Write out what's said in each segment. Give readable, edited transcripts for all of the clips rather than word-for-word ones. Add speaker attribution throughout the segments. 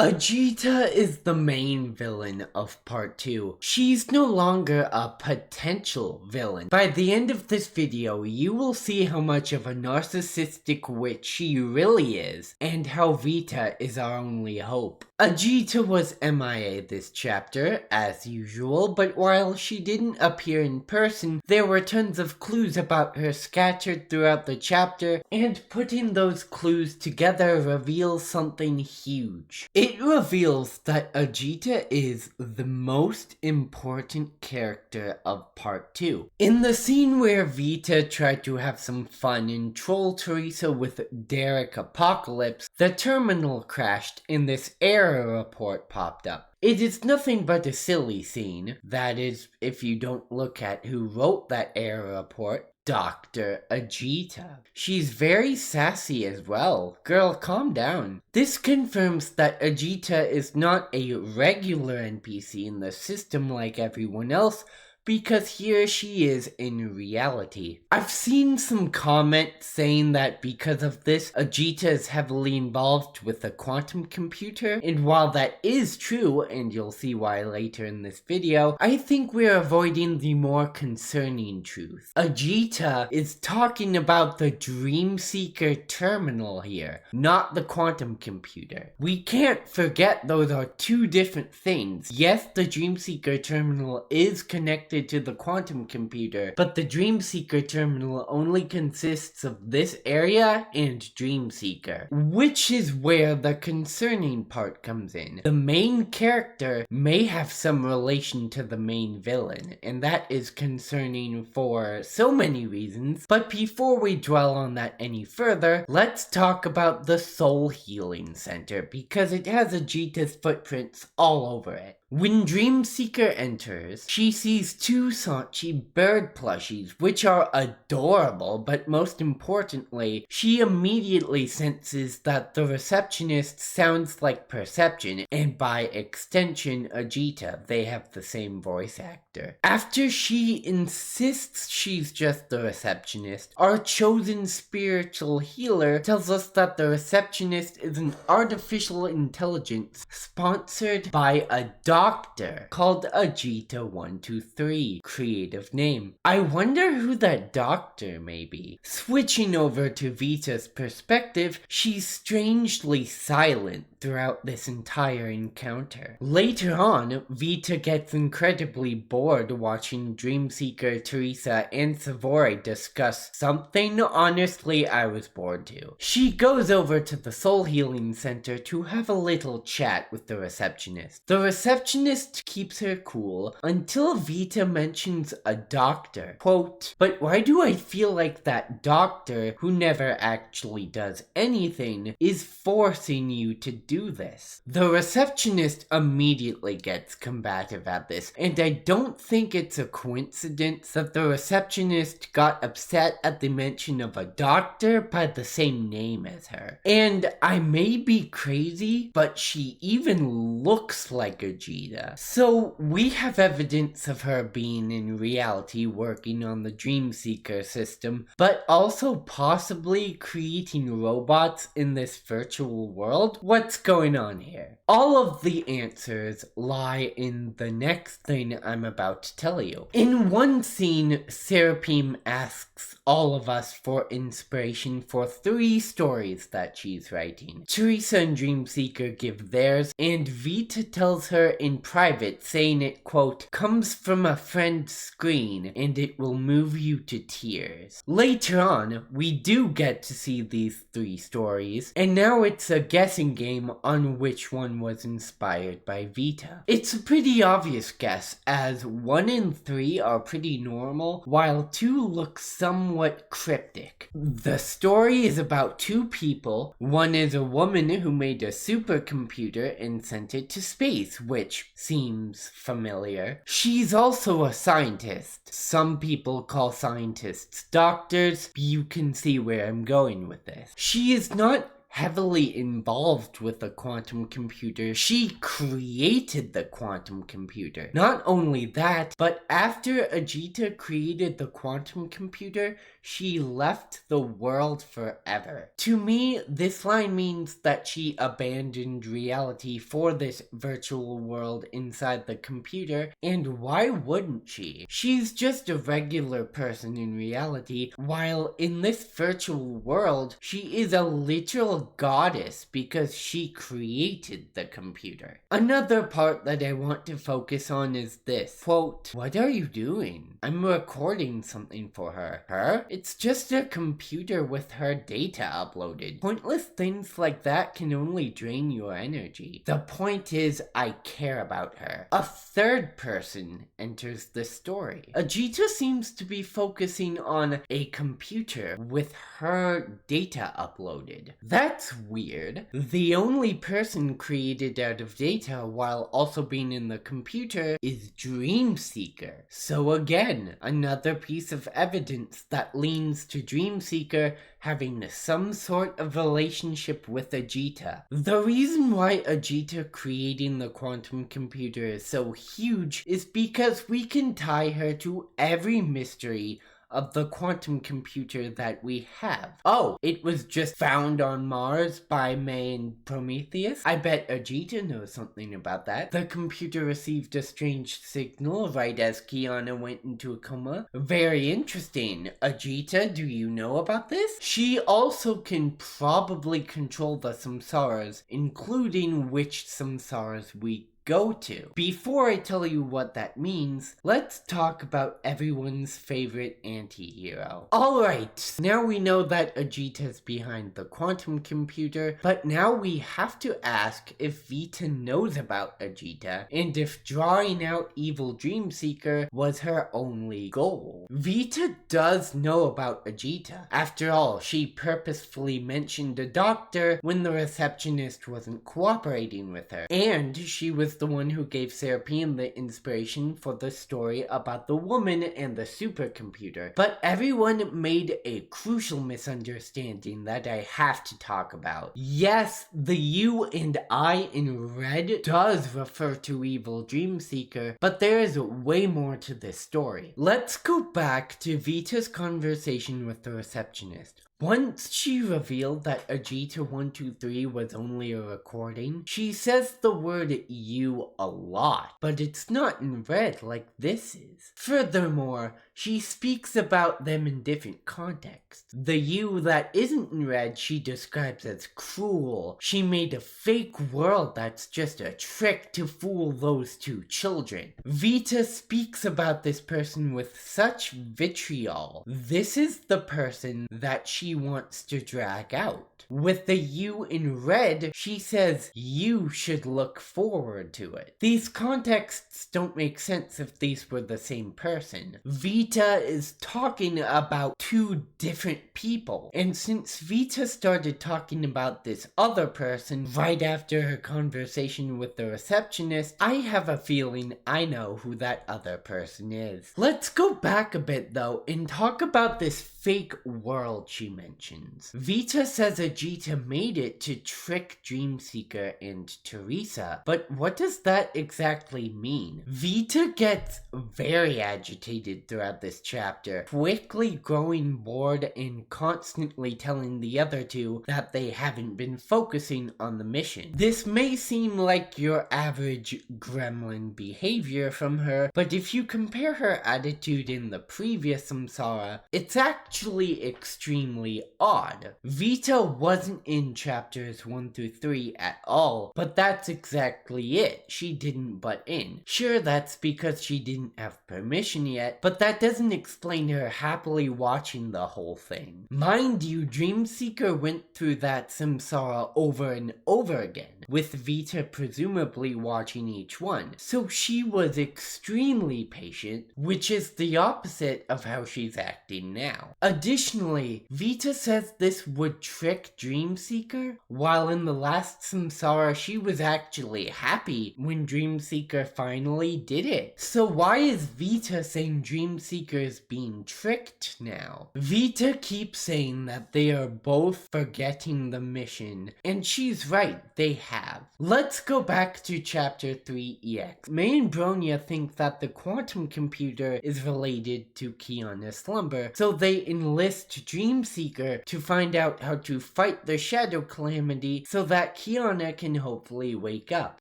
Speaker 1: Ajita is the main villain of part 2. She's no longer a potential villain. By the end of this video, you will see how much of a narcissistic witch she really is, and how Vita is our only hope. Ajita was MIA this chapter, as usual, but while she didn't appear in person, there were tons of clues about her scattered throughout the chapter, and putting those clues together reveals something huge. It reveals that Ajita is the most important character of part 2. In the scene where Vita tried to have some fun and troll Teresa with Derek Apocalypse, the terminal crashed and this error report popped up. It is nothing but a silly scene. That is, if you don't look at who wrote that error report. Dr. Ajita. She's very sassy as well. Girl, calm down. This confirms that Ajita is not a regular NPC in the system like everyone else, because here she is in reality. I've seen some comments saying that because of this, Ajita is heavily involved with the quantum computer, and while that is true, and you'll see why later in this video, I think we're avoiding the more concerning truth. Ajita is talking about the Dreamseeker terminal here, not the quantum computer. We can't forget those are two different things. Yes, the Dreamseeker terminal is connected to the quantum computer, but the Dreamseeker terminal only consists of this area and Dreamseeker, which is where the concerning part comes in. The main character may have some relation to the main villain, and that is concerning for so many reasons, but before we dwell on that any further, let's talk about the Soul Healing Center, because it has Ajita's footprints all over it. When Dreamseeker enters, she sees two Sanchi bird plushies, which are adorable, but most importantly, she immediately senses that the receptionist sounds like Perception, and by extension, Ajita. They have the same voice actor. After she insists she's just the receptionist, our chosen spiritual healer tells us that the receptionist is an artificial intelligence sponsored by a doctor called Ajita123, creative name. I wonder who that doctor may be. Switching over to Vita's perspective, she's strangely silent throughout this entire encounter. Later on, Vita gets incredibly bored watching Dreamseeker, Teresa, and Savoy discuss something honestly I was bored too. She goes over to the Soul Healing Center to have a little chat with the receptionist. The receptionist keeps her cool until Vita mentions a doctor. Quote, "But why do I feel like that doctor, who never actually does anything, is forcing you to do this?" The receptionist immediately gets combative at this, and I don't think it's a coincidence that the receptionist got upset at the mention of a doctor by the same name as her. And I may be crazy, but she even looks like Ajita. So we have evidence of her being in reality working on the Dreamseeker system, but also possibly creating robots in this virtual world. What's going on here? All of the answers lie in the next thing I'm about to tell you. In one scene, Seraphim asks all of us for inspiration for 3 stories that she's writing. Teresa and Dreamseeker give theirs, and Vita tells her in private, saying it, quote, "comes from a friend's screen, and it will move you to tears." Later on, we do get to see these 3 stories, and now it's a guessing game on which one was inspired by Vita. It's a pretty obvious guess, as 1 and 3 are pretty normal, while 2 look somewhat cryptic. The story is about 2 people. One is a woman who made a supercomputer and sent it to space, which seems familiar. She's also a scientist. Some people call scientists doctors. You can see where I'm going with this. She is not heavily involved with the quantum computer. She created the quantum computer. Not only that, but after Ajita created the quantum computer, she left the world forever. To me, this line means that she abandoned reality for this virtual world inside the computer, and why wouldn't she? She's just a regular person in reality, while in this virtual world, she is a literal goddess because she created the computer. Another part that I want to focus on is this. Quote, "What are you doing?" "I'm recording something for her." "Her? It's just a computer with her data uploaded. Pointless things like that can only drain your energy. The point is, I care about her." A third person enters the story. Ajita seems to be focusing on a computer with her data uploaded. That's weird. The only person created out of data while also being in the computer is Dreamseeker. So again, another piece of evidence that leans to Dreamseeker having some sort of relationship with Ajita. The reason why Ajita creating the quantum computer is so huge is because we can tie her to every mystery of the quantum computer that we have. Oh, it was just found on Mars by May and Prometheus? I bet Ajita knows something about that. The computer received a strange signal right as Kiana went into a coma. Very interesting. Ajita, do you know about this? She also can probably control the samsaras, including which samsaras we go to. Before I tell you what that means, let's talk about everyone's favorite anti-hero. Alright, now we know that Ajita's behind the quantum computer, but now we have to ask if Vita knows about Ajita, and if drawing out evil Dreamseeker was her only goal. Vita does know about Ajita. After all, she purposefully mentioned a doctor when the receptionist wasn't cooperating with her, and she was the one who gave Serapian the inspiration for the story about the woman and the supercomputer. But everyone made a crucial misunderstanding that I have to talk about. Yes, the you and I in red does refer to evil Dreamseeker, but there is way more to this story. Let's go back to Vita's conversation with the receptionist. Once she revealed that Ajita 123 was only a recording, she says the word you a lot, but it's not in red like this is. Furthermore, she speaks about them in different contexts. The you that isn't in red she describes as cruel. She made a fake world that's just a trick to fool those two children. Vita speaks about this person with such vitriol. This is the person that she wants to drag out. With the you in red, she says you should look forward to it. These contexts don't make sense if these were the same person. Vita is talking about two different people, and since Vita started talking about this other person right after her conversation with the receptionist, I have a feeling I know who that other person is. Let's go back a bit though and talk about this fake world she mentions. Vita says Ajita made it to trick Dreamseeker and Teresa, but what does that exactly mean? Vita gets very agitated throughout this chapter, quickly growing bored and constantly telling the other two that they haven't been focusing on the mission. This may seem like your average gremlin behavior from her, but if you compare her attitude in the previous samsara, it's actually extremely odd. Vita wasn't in chapters 1 through 3 at all, but that's exactly it. She didn't butt in. Sure, that's because she didn't have permission yet, but that doesn't explain her happily watching the whole thing. Mind you, Dreamseeker went through that samsara over and over again, with Vita presumably watching each one, so she was extremely patient, which is the opposite of how she's acting now. Additionally, Vita says this would trick Dreamseeker, while in the last Samsara she was actually happy when Dreamseeker finally did it. So why is Vita saying Dreamseeker is being tricked now? Vita keeps saying that they are both forgetting the mission, and she's right, they have. Let's go back to chapter 3EX. May and Bronya think that the quantum computer is related to Kiana's slumber, so they enlist Dreamseeker to find out how to fight the Shadow Calamity so that Kiana can hopefully wake up.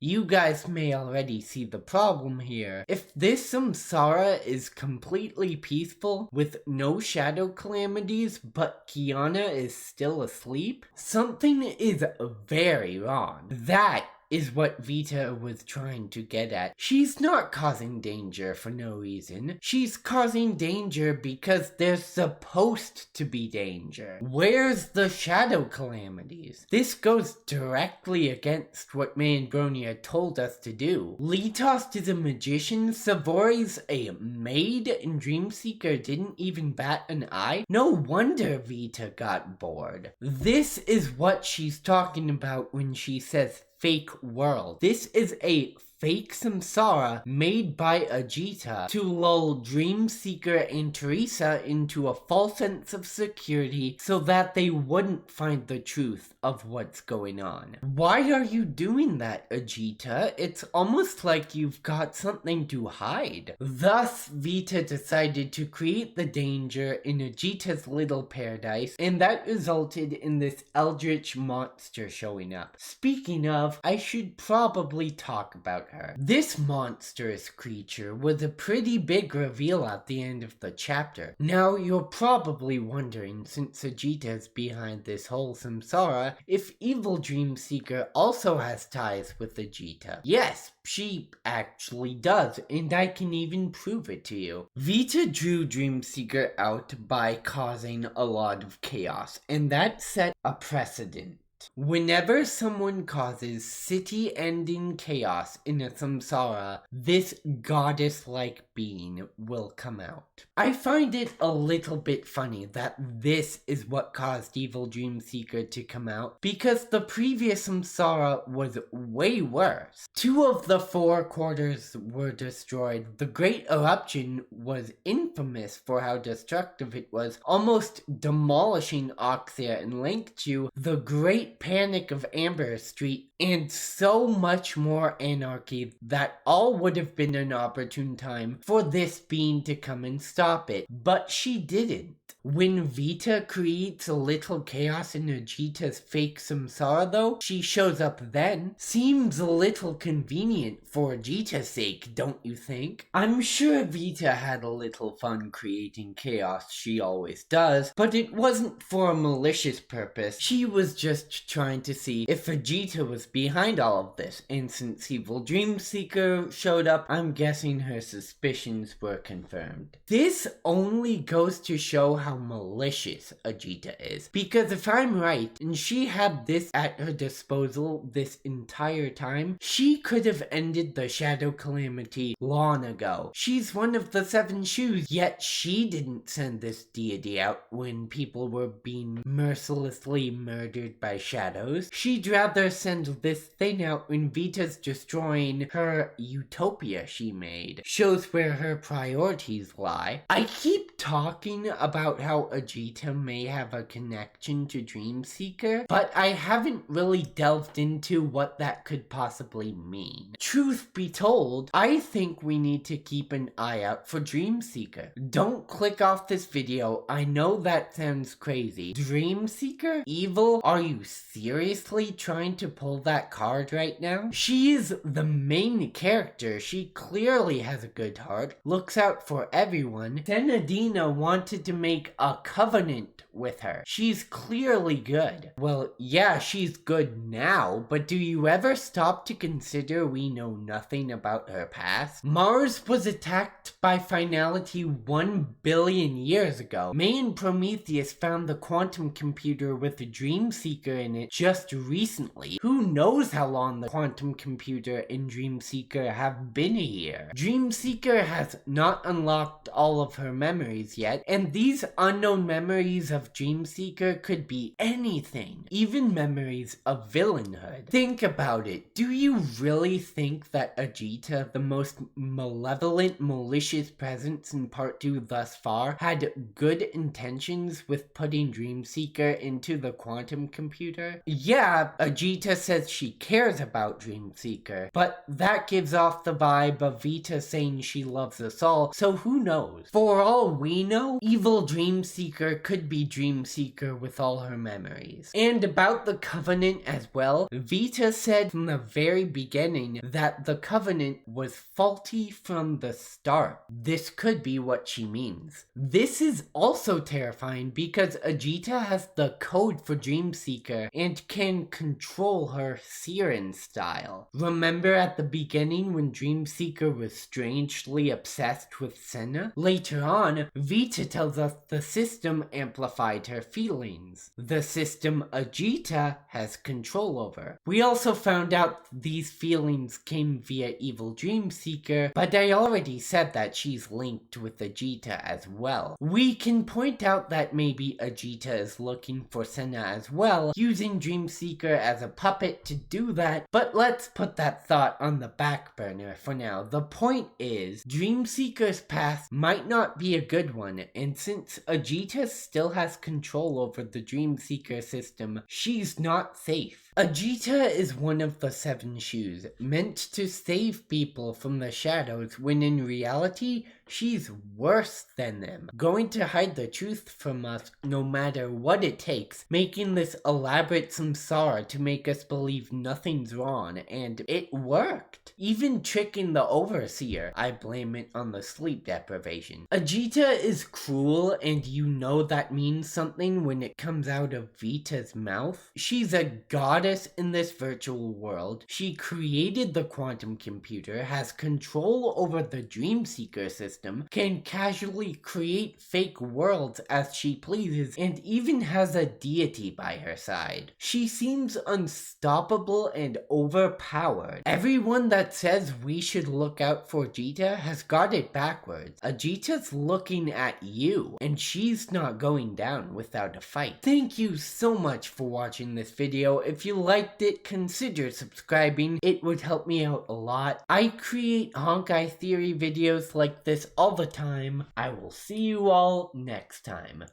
Speaker 1: You guys may already see the problem here. If this Samsara is completely peaceful with no Shadow Calamities but Kiana is still asleep, something is very wrong. That is what Vita was trying to get at. She's not causing danger for no reason. She's causing danger because there's supposed to be danger. Where's the Shadow Calamities? This goes directly against what May and Bronya told us to do. Litost is a magician, Savori's a maid, and Dreamseeker didn't even bat an eye? No wonder Vita got bored. This is what she's talking about when she says fake world. This is a fake samsara made by Ajita to lull Dreamseeker and Teresa into a false sense of security so that they wouldn't find the truth of what's going on. Why are you doing that, Ajita? It's almost like you've got something to hide. Thus, Vita decided to create the danger in Ajita's little paradise, and that resulted in this eldritch monster showing up. Speaking of, I should probably talk about her. This monstrous creature was a pretty big reveal at the end of the chapter. Now, you're probably wondering, since Ajita's behind this whole samsara, if evil Dreamseeker also has ties with Ajita. Yes, she actually does, and I can even prove it to you. Vita drew Dreamseeker out by causing a lot of chaos, and that set a precedent. Whenever someone causes city-ending chaos in a samsara, this goddess-like being will come out. I find it a little bit funny that this is what caused evil Dreamseeker to come out, because the previous samsara was way worse. 2 of the 4 quarters were destroyed. The Great Eruption was infamous for how destructive it was, almost demolishing Oxia and Lankchu. The Great Panic of Amber Street, and so much more anarchy that all would have been an opportune time for this being to come and stop it, but she didn't. When Vita creates a little chaos in Ajita's fake samsara though, she shows up then. Seems a little convenient for Ajita's sake, don't you think? I'm sure Vita had a little fun creating chaos, she always does, but it wasn't for a malicious purpose. She was just trying to see if Ajita was behind all of this, and since evil Dreamseeker showed up, I'm guessing her suspicions were confirmed. This only goes to show how malicious Ajita is, because if I'm right, and she had this at her disposal this entire time, she could have ended the Shadow Calamity long ago. She's one of the 7 shoes, yet she didn't send this deity out when people were being mercilessly murdered by shadows. She'd rather send this thing out when Vita's destroying her utopia she made. Shows where her priorities lie. I keep talking about how Ajita may have a connection to Dreamseeker, but I haven't really delved into what that could possibly mean. Truth be told, I think we need to keep an eye out for Dreamseeker. Don't click off this video, I know that sounds crazy. Dreamseeker? Evil? Are you seriously trying to pull that card right now? She is the main character, she clearly has a good heart, looks out for everyone. Senadina wanted to make a covenant with her. She's clearly good. Well, yeah, she's good now, but do you ever stop to consider we know nothing about her past? Mars was attacked by finality 1 billion years ago. May and Prometheus found the quantum computer with the Dreamseeker in it just recently. Who knows how long the quantum computer and Dreamseeker have been here? Dreamseeker has not unlocked all of her memories yet, and these unknown memories of Dreamseeker could be anything, even memories of villainhood. Think about it. Do you really think that Ajita, the most malevolent, malicious presence in part 2 thus far, had good intentions with putting Dreamseeker into the quantum computer? Yeah, Ajita says she cares about Dreamseeker, but that gives off the vibe of Vita saying she loves us all, so who knows? For all we know, evil Dreamseeker could be Dreamseeker with all her memories. And about the Covenant as well, Vita said from the very beginning that the Covenant was faulty from the start. This could be what she means. This is also terrifying because Ajita has the code for Dreamseeker and can control her Siren style. Remember at the beginning when Dreamseeker was strangely obsessed with Senna? Later on, Vita tells us the system amplified her feelings. The system Ajita has control over. We also found out these feelings came via evil Dreamseeker, but I already said that she's linked with Ajita as well. We can point out that maybe Ajita is looking for Senna as well, using Dreamseeker as a puppet to do that, but let's put that thought on the back burner for now. The point is, Dreamseeker's past might not be a good one, and since Ajita still has control over the Dreamseeker system, she's not safe. Ajita is one of the 7 shoes, meant to save people from the shadows, when in reality, she's worse than them, going to hide the truth from us no matter what it takes, making this elaborate samsara to make us believe nothing's wrong, and it worked. Even tricking the overseer, I blame it on the sleep deprivation. Ajita is cruel, and you know that means something when it comes out of Vita's mouth. She's a goddess in this virtual world. She created the quantum computer, has control over the Dreamseeker system, can casually create fake worlds as she pleases, and even has a deity by her side. She seems unstoppable and overpowered. Everyone that says we should look out for Ajita has got it backwards. Ajita's looking at you, and she's not going down without a fight. Thank you so much for watching this video. If you liked it, consider subscribing. It would help me out a lot. I create Honkai Theory videos like this all the time. I will see you all next time.